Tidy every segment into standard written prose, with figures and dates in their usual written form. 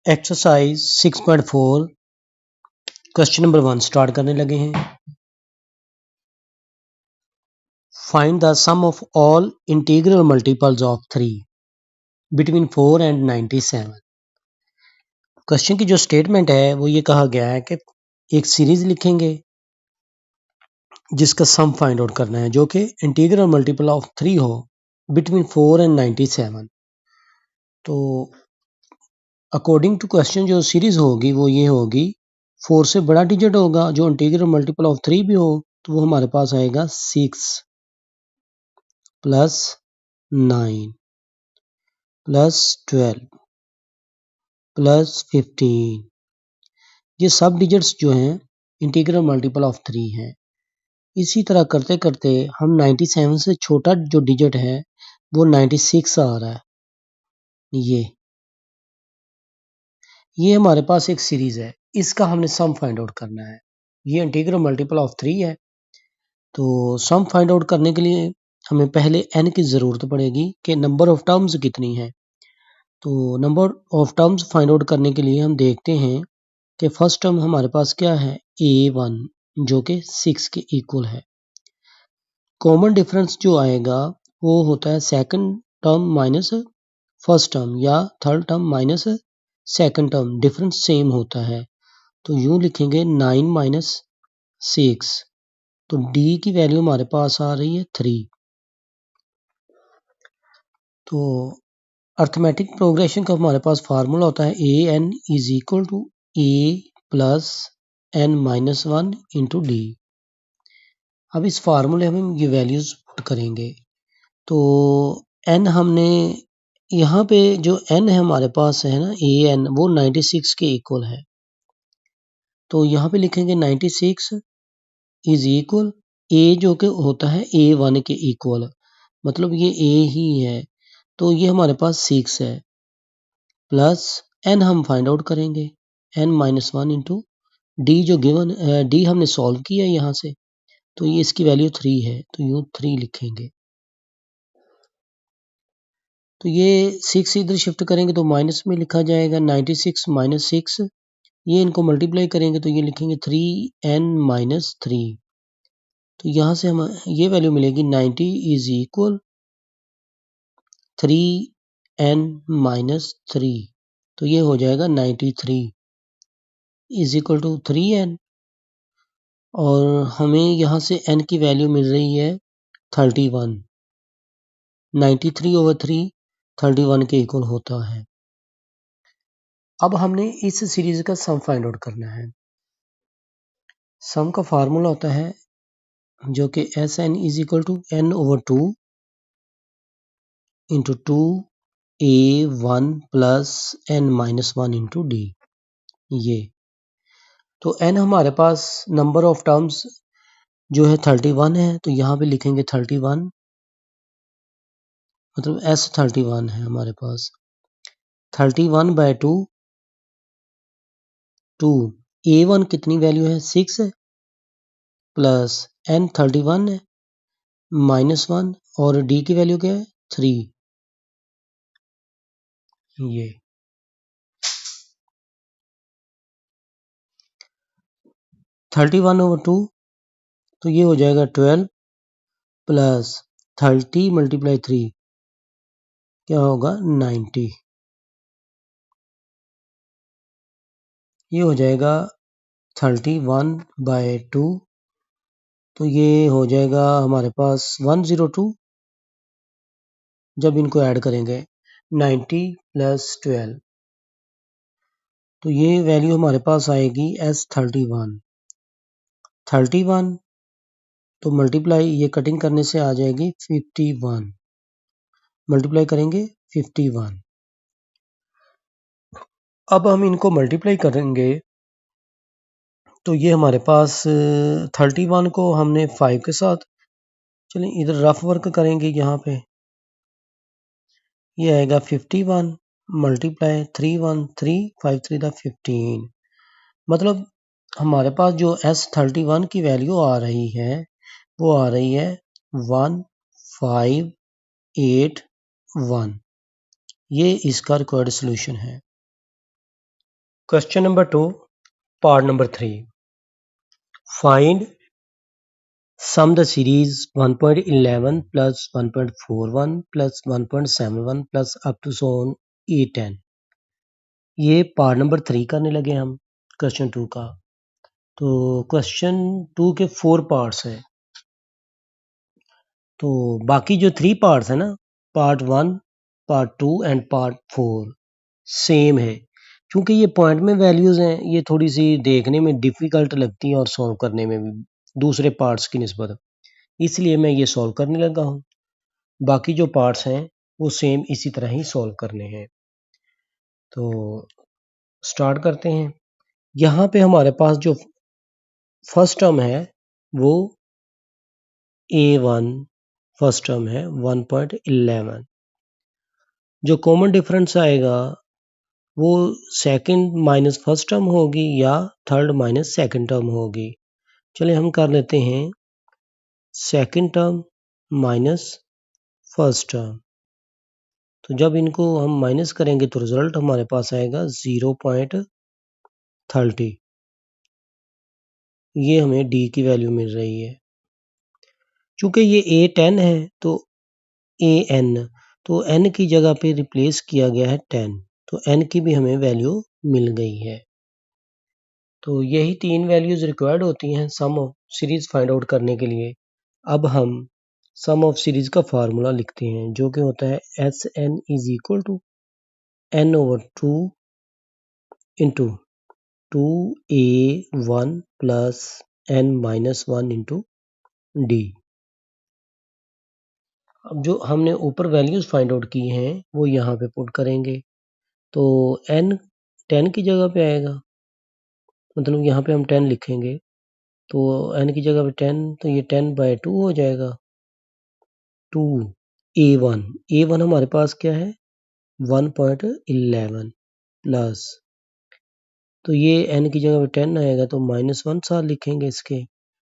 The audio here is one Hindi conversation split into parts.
एक्सरसाइज 6.4 क्वेश्चन नंबर 1 स्टार्ट करने लगे हैं। Find the sum of all integral multiples of 3 between 4 and 97। Question की जो स्टेटमेंट है वो ये कहा गया है कि एक सीरीज लिखेंगे जिसका सम फाइंड आउट करना है जो कि इंटीग्रल मल्टीपल ऑफ 3 हो बिटवीन 4 एंड 97। तो अकॉर्डिंग टू क्वेश्चन जो सीरीज होगी वो ये होगी 4 से बड़ा डिजिट होगा जो इंटीग्रल मल्टीपल ऑफ 3 भी हो तो वो हमारे पास आएगा 6 प्लस 9 प्लस 12 प्लस 15। ये सब डिजिट्स जो हैं इंटीग्रल मल्टीपल ऑफ 3 हैं। इसी तरह करते करते हम 97 से छोटा जो डिजिट है वो 96 आ रहा है। ये हमारे पास एक सीरीज है, इसका हमने सम फाइंड आउट करना है। ये इंटीग्रल मल्टीपल ऑफ 3 है। तो सम फाइंड आउट करने के लिए हमें पहले n की ज़रूरत पड़ेगी कि नंबर ऑफ टर्म्स कितनी है। तो number of terms find out करने के लिए हम देखते हैं कि फर्स्ट टर्म हमारे पास क्या है a1 जो कि 6 के इक्वल है। कॉमन डिफरेंस जो आएगा वो होता है second term minus first term या third term minus second term, difference same होता है। तो यूं लिखेंगे 9 माइनस 6। तो d की वैल्यू हमारे पास आ रही है 3। तो अर्थमेटिक प्रोग्रेशन का हमारे पास फार्मूला होता है A N is equal to A plus N minus 1 into D. अब इस फार्मूले में हम ये वैल्यूज पुट करेंगे। तो n हमने यहाँ पे जो n है हमारे पास है ना ए एन वो 96 के इक्वल है। तो यहाँ पे लिखेंगे 96 इज इक्वल a जो कि होता है a1 के इक्वल, मतलब ये a ही है। तो ये हमारे पास 6 है प्लस n हम फाइंड आउट करेंगे n माइनस 1 इंटू डी जो गिवन डी हमने सॉल्व किया यहाँ से। तो ये इसकी वैल्यू 3 है तो यूँ 3 लिखेंगे। तो ये 6 इधर शिफ्ट करेंगे तो माइनस में लिखा जाएगा 96 माइनस 6। ये इनको मल्टीप्लाई करेंगे तो ये लिखेंगे 3n माइनस 3। तो यहाँ से हम ये वैल्यू मिलेगी 90 इज इक्वल 3n माइनस 3। तो ये हो जाएगा 93 इज इक्वल टू 3n और हमें यहाँ से n की वैल्यू मिल रही है 31। 93 ओवर 3 31 के इक्वल होता है। अब हमने इस सीरीज का सम फाइंड आउट करना है। सम का फार्मूला होता है जो कि S N is equal to N over 2 into 2a1 plus N minus 1 into D. ये तो n हमारे पास नंबर ऑफ टर्म्स जो है 31 है तो यहाँ पे लिखेंगे 31, मतलब S31 है हमारे पास। 31 बाय 2 a1 कितनी वैल्यू है 6 है प्लस n 31 है माइनस 1 और d की वैल्यू क्या है 3। ये 31 ओवर 2 तो ये हो जाएगा 12 प्लस 30 मल्टीप्लाई 3 क्या होगा 90। ये हो जाएगा 31 बाय 2 तो ये हो जाएगा हमारे पास 102 जब इनको ऐड करेंगे 90 प्लस 12 तो ये वैल्यू हमारे पास आएगी S31। 31 तो मल्टीप्लाई ये कटिंग करने से आ जाएगी 51, मल्टीप्लाई करेंगे 51। अब हम इनको मल्टीप्लाई करेंगे तो ये हमारे पास 31 को हमने 5 के साथ, चलिए इधर रफ वर्क करेंगे। यहाँ पे ये आएगा 51 मल्टीप्लाई 313 5 3 15, मतलब हमारे पास जो S31 की वैल्यू आ रही है वो आ रही है 1581। ये इसका रिक्वायर्ड सोल्यूशन है। Question number 2, part number 3. Find sum the series 1.11 plus 1.41 plus 1.71 plus up to so on A10. ये पार्ट नंबर 3 करने लगे हम क्वेश्चन 2 का। तो क्वेश्चन 2 के 4 पार्ट्स हैं। तो बाकी जो 3 पार्ट्स हैं ना, part 1, part 2 and part 4 same है। क्योंकि ये पॉइंट में वैल्यूज हैं, ये थोड़ी सी देखने में डिफिकल्ट लगती हैं और सॉल्व करने में भी दूसरे पार्ट्स की निस्बत, इसलिए मैं ये सॉल्व करने लगा हूँ। बाकी जो पार्ट्स हैं वो सेम इसी तरह ही सॉल्व करने हैं। तो स्टार्ट करते हैं। यहाँ पे हमारे पास जो फर्स्ट टर्म है वो A1 फर्स्ट टर्म है 1.11। जो कॉमन डिफरेंस आएगा वो सेकंड माइनस फर्स्ट टर्म होगी या थर्ड माइनस सेकंड टर्म होगी। चलिए हम कर लेते हैं second term minus first term. तो जब इनको हम माइनस करेंगे तो रिजल्ट हमारे पास आएगा 0.30। ये हमें डी की वैल्यू मिल रही है। चूंकि ये A10 है तो AN, तो n की जगह पे रिप्लेस किया गया है 10, तो n की भी हमें वैल्यू मिल गई है। तो यही 3 वैल्यूज रिक्वायर्ड होती हैं sum of series find out करने के लिए। अब हम सम ऑफ सीरीज का फार्मूला लिखते हैं जो कि होता है Sn is equal to n/2 into 2A1 plus n-1 into D. अब जो हमने ऊपर वैल्यूज फाइंड आउट की हैं वो यहाँ पे पुट करेंगे। तो n 10 की जगह पे आएगा, मतलब यहाँ पे हम 10 लिखेंगे तो n की जगह पे 10, तो ये 10/2 हो जाएगा। 2A1 हमारे पास क्या है 1.11 प्लस, तो ये n की जगह पे 10 आएगा तो -1 साथ लिखेंगे इसके।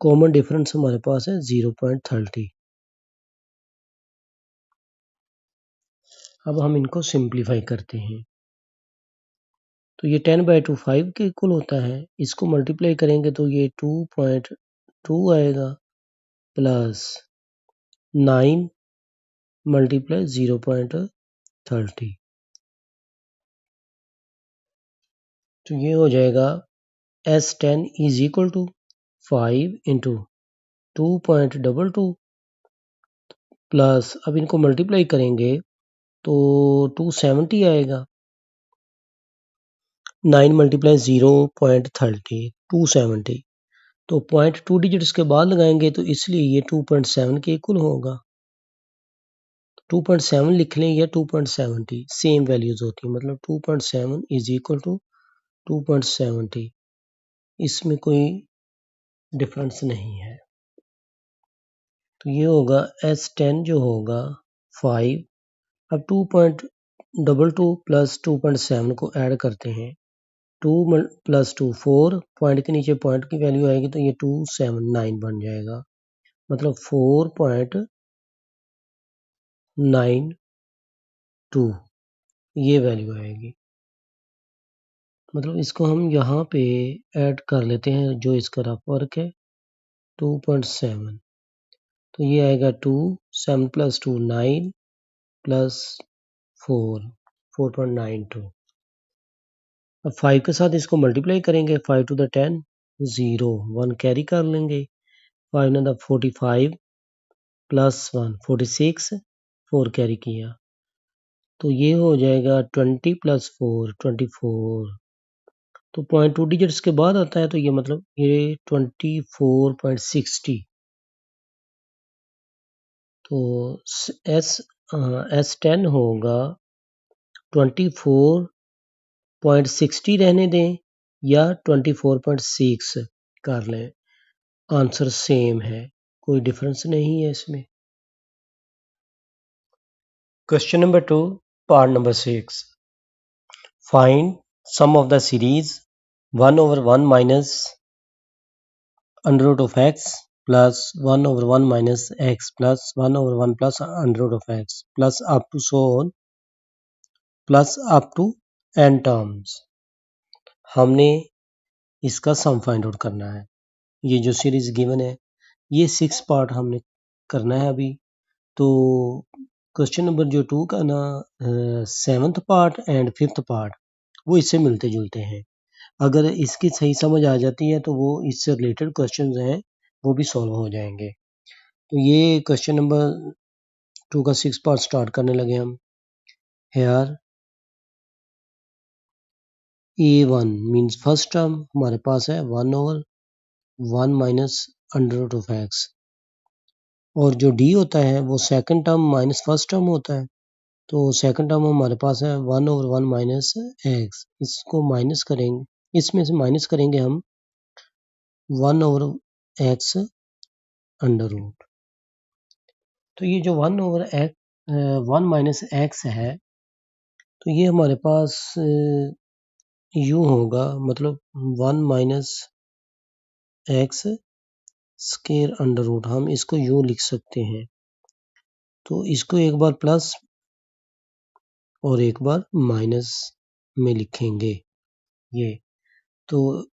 कॉमन डिफरेंस हमारे पास है 0.30। अब हम इनको सिंप्लीफाई करते हैं। तो ये 10/2 5 के इक्वल होता है। इसको मल्टीप्लाई करेंगे तो ये 2.2 आएगा प्लस 9 मल्टीप्लाई 0.30। तो ये हो जाएगा S10 is equal to 5 into 2.22 plus, अब इनको मल्टीप्लाई करेंगे तो 270 आएगा। 9 मल्टीप्लाई 0.30 270। तो 0.2 डिजिट्स के बाद लगाएंगे तो इसलिए ये 2.7 के इक्वल होगा। 2.7 लिख लें या 2.70 सेम वैल्यूज होती है, मतलब 2.7 इज इक्वल टू 2.70, इसमें कोई डिफरेंस नहीं है। तो ये होगा S10 जो होगा 5। अब 2.22 प्लस 2.7 को ऐड करते हैं। 2 प्लस 2 4, पॉइंट के नीचे पॉइंट की वैल्यू आएगी तो ये 279 बन जाएगा, मतलब 4.92 ये वैल्यू आएगी। मतलब इसको हम यहाँ पे ऐड कर लेते हैं, जो इसका रफ वर्क है 2.7, तो ये आएगा 2 7 प्लस 2 9 प्लस 4 4.92। अब 5 के साथ इसको मल्टीप्लाई करेंगे, 5 टू द 10 0 1 कैरी कर लेंगे, 5 ने द 45 प्लस 1 46 4 कैरी किया, तो ये हो जाएगा 20 प्लस 4 24। तो 0.2 डिजिट्स के बाद आता है तो ये मतलब ये 24.60। तो S10 होगा 24.60 रहने दें या 24.6 कर लें, आंसर सेम है, कोई डिफरेंस नहीं है इसमें। Question number 2, part number 6। Find sum of the series 1/1 minus under root of x plus 1/1 minus x plus 1/1 plus under root of x plus up to so on plus up to n terms. हमने इसका सम फाइंड आउट करना है। ये जो सीरीज गिवन है ये 6 पार्ट हमने करना है अभी। तो क्वेश्चन नंबर जो 2 का ना 7th part and 5th part वो इससे मिलते जुलते हैं। अगर इसकी सही समझ आ जाती है तो वो इससे रिलेटेड क्वेश्चंस हैं वो भी सॉल्व हो जाएंगे। तो ये क्वेश्चन नंबर 2 का 6 पार्ट स्टार्ट करने लगे हम। Hair A1 means first term हमारे पास है 1/1 minus under root of X, और जो D होता है वो second term minus first term होता है। तो सेकंड टर्म हमारे पास है 1/1 माइनस एक्स, इसको माइनस करेंगे, इसमें से माइनस करेंगे हम 1/x अंडर रूट। तो ये जो 1 माइनस एक्स है तो ये हमारे पास यूं होगा, मतलब 1 minus X square under root, हम इसको यूं लिख सकते हैं। तो इसको एक बार प्लस और एक बार माइनस में लिखेंगे ये। तो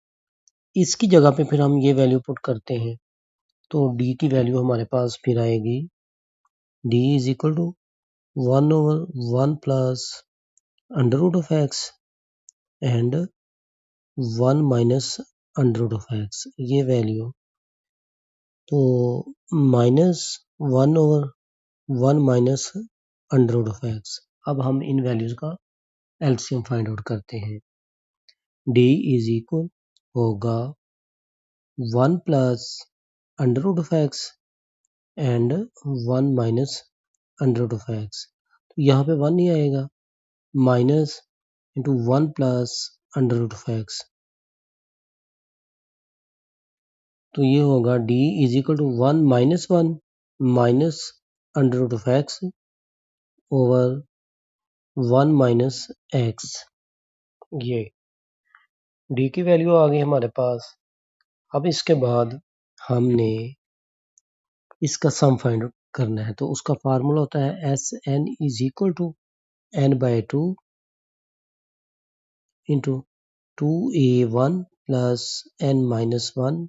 इसकी जगह पे फिर हम ये वैल्यू पुट करते हैं तो d की वैल्यू हमारे पास फिर आएगी d is equal to 1/1 plus under root of X and 1 minus under root of X, ये वैल्यू। तो -1/1 minus under root of X. अब हम इन वैल्यूज का एलसीएम फाइंड आउट करते हैं। d इज इक्वल होगा 1 plus under root of X and 1 minus under root of X. तो यहाँ पे 1 नहीं आएगा, minus into 1 plus under root of X. तो ये होगा d is equal to 1 minus under root of X over 1 minus X. ये d की वैल्यू आ गई हमारे पास। अब इसके बाद हमने इसका सम फाइंड करना है, तो उसका फार्मूला होता है S N is equal to n/2 into 2a1 plus n-1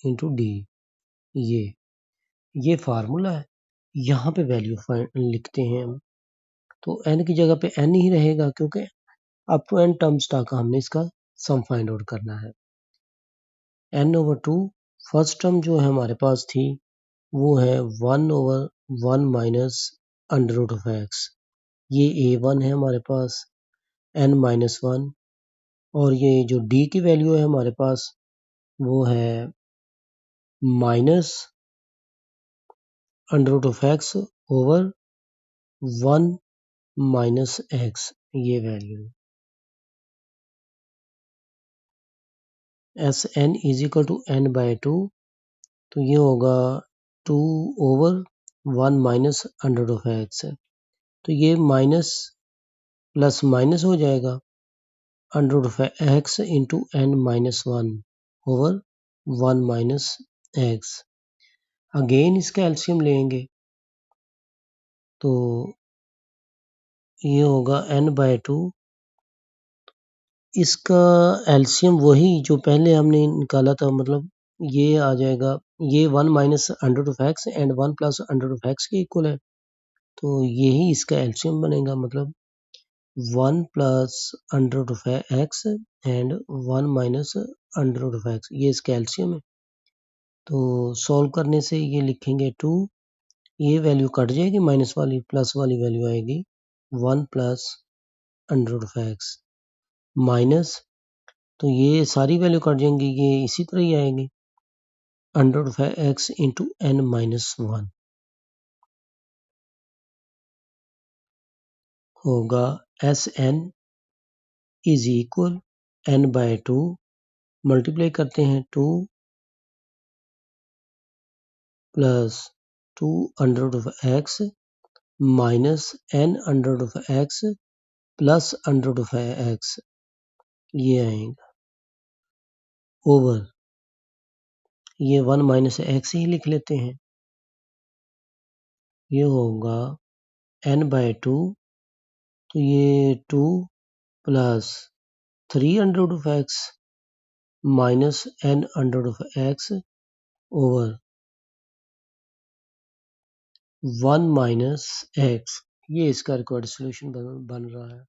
into D. ये फार्मूला है। यहाँ पे वैल्यू लिखते हैं हम, तो n की जगह पे n ही रहेगा क्योंकि अप टू n टर्म्स तक हमने इसका सम फाइंड आउट करना है। n/2 फर्स्ट टर्म जो है हमारे पास थी वो है 1/1 minus under root of X, ये a1 है हमारे पास, n-1, और ये जो d की वैल्यू है हमारे पास वो है minus under root of X over 1 minus X, ये वैल्यू। S N is equal to n/2, तो ये होगा 2/1 minus under root of X, तो ये माइनस प्लस माइनस हो जाएगा, under root of X into n-1 over 1 minus X. Again इसका एलसीएम लेंगे तो ये होगा n/2, इसका एलसीएम वही जो पहले हमने निकाला था, मतलब ये आ जाएगा, ये 1 minus under root of X and 1 plus under root of X के इक्वल है, तो यही इसका एलसीएम बनेगा, मतलब 1 plus under root of X and 1 minus under root of X, ये इसका एलसीएम है। तो सॉल्व करने से ये लिखेंगे 2, ये वैल्यू कट जाएगी, माइनस वाली प्लस वाली वैल्यू आएगी 1 plus under root of X minus, तो ये सारी वैल्यू कट जाएंगी, ये इसी तरह ही आएगी, under root of X into n-1 होगा S N is equal n/2, multiply करते हैं 2 plus 2 under root of X minus n under root of X plus under root of X, ये आएगा ओवर, ये 1 माइनस एक्स ही लिख लेते हैं, ये होगा n/2, तो ये 2 plus 3 under root of X minus n under root of X over 1 minus X, ये इसका रिक्वायर्ड सोल्यूशन बन रहा है।